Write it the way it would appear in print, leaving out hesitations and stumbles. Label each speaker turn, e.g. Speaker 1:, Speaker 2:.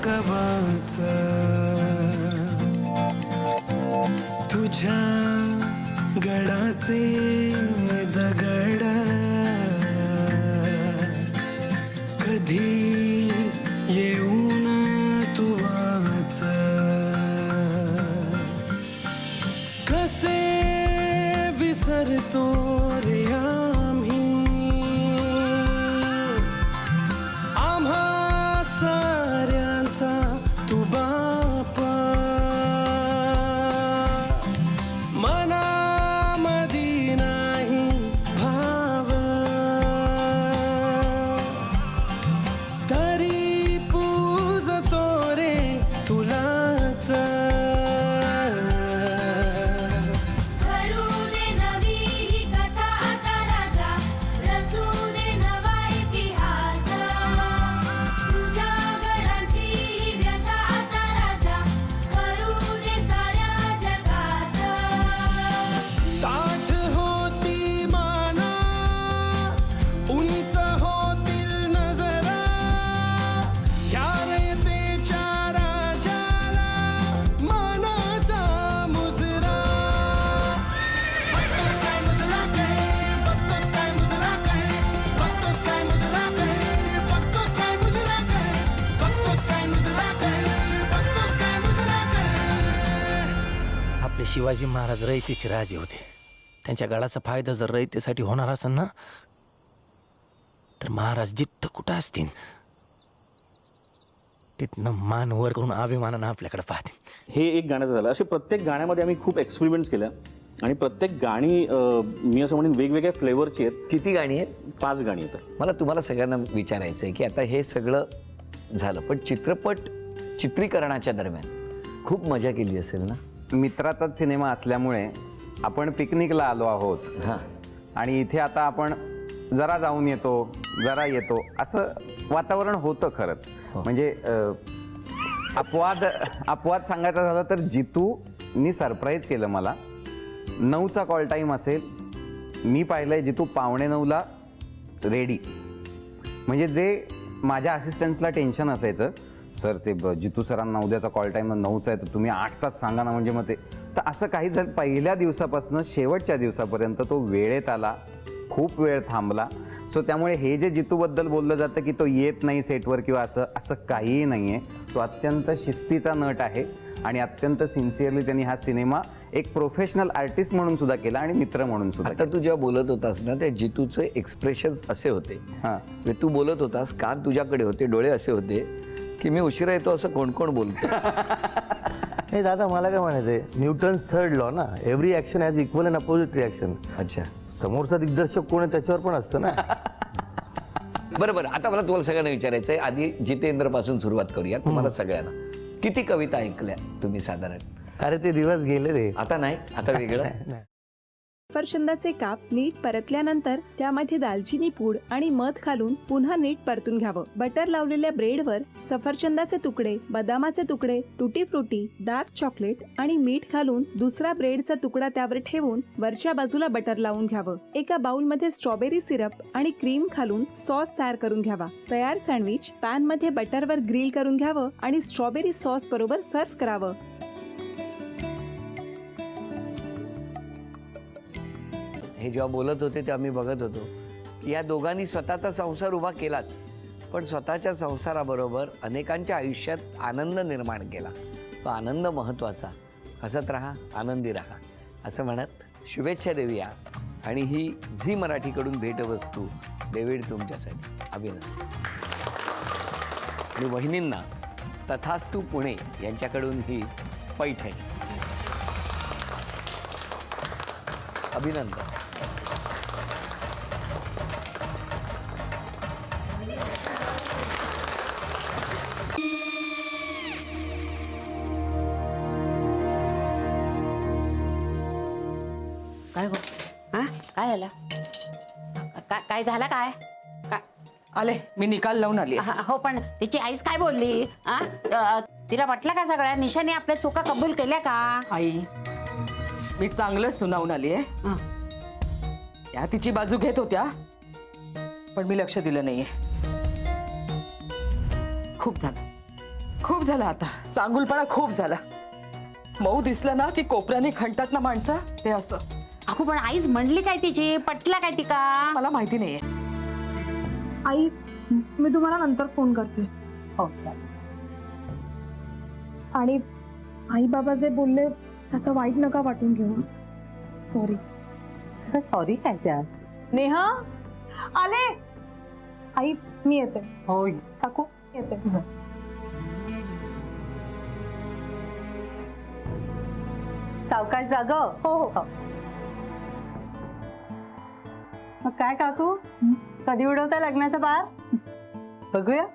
Speaker 1: कवाच तुझ्या गडाचे दगड कधी येऊन तू वाच कसे विसरतो रे आम्ही आम्हा साऱ्यांचा तू बापा मनामधी नाही भाव तरी पूजतो रे तुलाच
Speaker 2: घडू दे नवी ही कथा आता राजा रचू दे नवा इतिहास तुझ्या गडाची ही व्यथा आता राजा करू दे साऱ्या जगास
Speaker 1: ताठ होती माना उंच होतील नजरा या रयतेच्या राजाला मानाचा मुजरा बघतोस काय मुजरा काय बघतोस काय मुजरा काय बघतोस काय मुजरा काय बघतोस काय मुजरा काय बघतोस काय मुजरा काय बघतोस काय मुजरा काय
Speaker 3: आपले शिवाजी महाराज रयतेचे राजे होते. त्यांच्या गडाचा फायदा जर रयतेसाठी होणार असेल ना तर महाराज जिथं कुठं असतील तिथनं मान वर करून अभिमानानं आपल्याकडे पाहतील.
Speaker 4: हे एक गाण्याचं झालं. असे प्रत्येक गाण्यामध्ये आम्ही खूप एक्सपेरिमेंट्स केल्या आणि प्रत्येक गाणी मी असं म्हणेन वेगवेगळ्या फ्लेवरची आहेत.
Speaker 5: किती गाणी आहेत?
Speaker 4: 5 गाणी आहेत.
Speaker 5: मला तुम्हाला सगळ्यांना विचारायचं आहे की आता हे सगळं झालं पण चित्रपट चित्रीकरणाच्या दरम्यान खूप मजा केली असेल ना?
Speaker 6: मित्राचाच सिनेमा असल्यामुळे आपण पिकनिकला आलो आहोत
Speaker 5: हां
Speaker 6: आणि इथे आता आपण जरा जाऊन येतो जरा येतो असं वातावरण होतं खरंच. म्हणजे अपवाद सांगायचा झाला तर जितूनी सरप्राईज केलं मला. 9चा कॉल टाईम असेल, मी पाहिलंय जितू 8:45ला रेडी. म्हणजे जे माझ्या असिस्टंट्सला टेन्शन असायचं, सर ते जितू सरांना उद्याचा कॉल टाईम 9चा आहे तर तुम्ही 8चाच सांगा ना, म्हणजे मग ते तर असं काही झालं. पहिल्या दिवसापासून शेवटच्या दिवसापर्यंत तो वेळेत आला, खूप वेळ थांबला. सो त्यामुळे हे जे जितूबद्दल बोललं जातं की तो येत नाही सेटवर किंवा असं काहीही नाही आहे. तो अत्यंत शिस्तीचा नट आहे आणि अत्यंत सिन्सिअरली त्यांनी हा सिनेमा एक प्रोफेशनल आर्टिस्ट म्हणून सुद्धा केला आणि मित्र म्हणून सुद्धा.
Speaker 5: आता तू जेव्हा बोलत होतास ना त्या जितूचे एक्सप्रेशन्स असे होते.
Speaker 6: हां
Speaker 5: म्हणजे तू बोलत होतास, कान तुझ्याकडे होते, डोळे असे होते की मी उशिरा येतो असं कोण कोण बोलतो.
Speaker 3: नाही दादा, मला काय म्हणायचंय, न्यूटन्स थर्ड लॉ ना, every action has equal and opposite reaction.
Speaker 5: अच्छा
Speaker 3: समोरचा दिग्दर्शक कोण आहे त्याच्यावर पण असतं ना.
Speaker 5: बरं आता मला तुम्हाला सगळ्यांना विचारायचं आहे. आधी जितेंद्र पासून सुरुवात करूया. तुम्हाला सगळ्यांना किती कविता ऐकल्या तुम्ही साधारण?
Speaker 3: अरे ते दिवस गेले रे.
Speaker 5: आता नाही, आता वेगळं.
Speaker 7: सफरचंदाचे काप नीट परतल्यानंतर त्यामध्ये दालचिनी पूड आणि मध घालून पुन्हा नीट परतून घ्यावं. बटर लावलेल्या ब्रेडवर सफरचंदाचे तुकडे, बदामाचे तुकडे, टुटी फ्रुटी, डार्क चॉकलेट आणि मीठ घालून दुसरा ब्रेडचा तुकडा त्यावर ठेवून वरच्या बाजूला बटर लावून घ्यावं. एका बाउलमध्ये स्ट्रॉबेरी सिरप आणि क्रीम घालून सॉस तयार करून घ्यावा. तयार सँडविच पॅन मध्ये बटरवर ग्रिल करून घ्यावं आणि स्ट्रॉबेरी सॉस बरोबर सर्व्ह करावं.
Speaker 5: हे जेव्हा बोलत होते तेव्हा मी बघत होतो की या दोघांनी स्वतःचा संसार उभा केलाच, पण स्वतःच्या संसाराबरोबर अनेकांच्या आयुष्यात आनंद निर्माण केला. तो आनंद महत्त्वाचा. हसत राहा, आनंदी राहा असं म्हणत शुभेच्छा देऊया. आणि ही झी मराठीकडून भेटवस्तू डेव्हिड तुमच्यासाठी. अभिनंदन. आणि वहिनींना तथास्तू पुणे यांच्याकडून ही पैठणी. अभिनंदन.
Speaker 8: काय गो? हा काय झालं? काय झालं? काय
Speaker 9: आले, मी निकाल लावून आली.
Speaker 8: हो पण तिची आईच काय बोलली? तिला म्हटलं का सगळ्या निशाने आपल्या चुका कबूल केल्या का?
Speaker 9: आई, मी चांगलं सुनावून आली आहे. त्या तिची बाजू घेत होत्या पण मी लक्ष दिलं नाहीये. खूप झालं आता. चांगुलपणा खूप झाला. मऊ दिसलं ना की कोपऱ्याने खणतात ना माणसं, ते असं.
Speaker 8: अगो पण आईच म्हणली काय तिची, पटला काय तिका?
Speaker 9: मला माहिती नाहीये.
Speaker 10: आई मी तुम्हाला नंतर फोन करते.
Speaker 9: हो
Speaker 10: आणि आई बाबा जे बोलले त्याचं वाईट नका वाटून घेऊ. सॉरी.
Speaker 9: सॉरी काय त्या?
Speaker 10: नेहा आले. आई मी येते.
Speaker 9: हो
Speaker 10: काकू येते.
Speaker 9: सावकाश जाग.
Speaker 10: हो हो.
Speaker 9: मग काय काकू, कधी उडवता लग्नाचा बार? बघूया.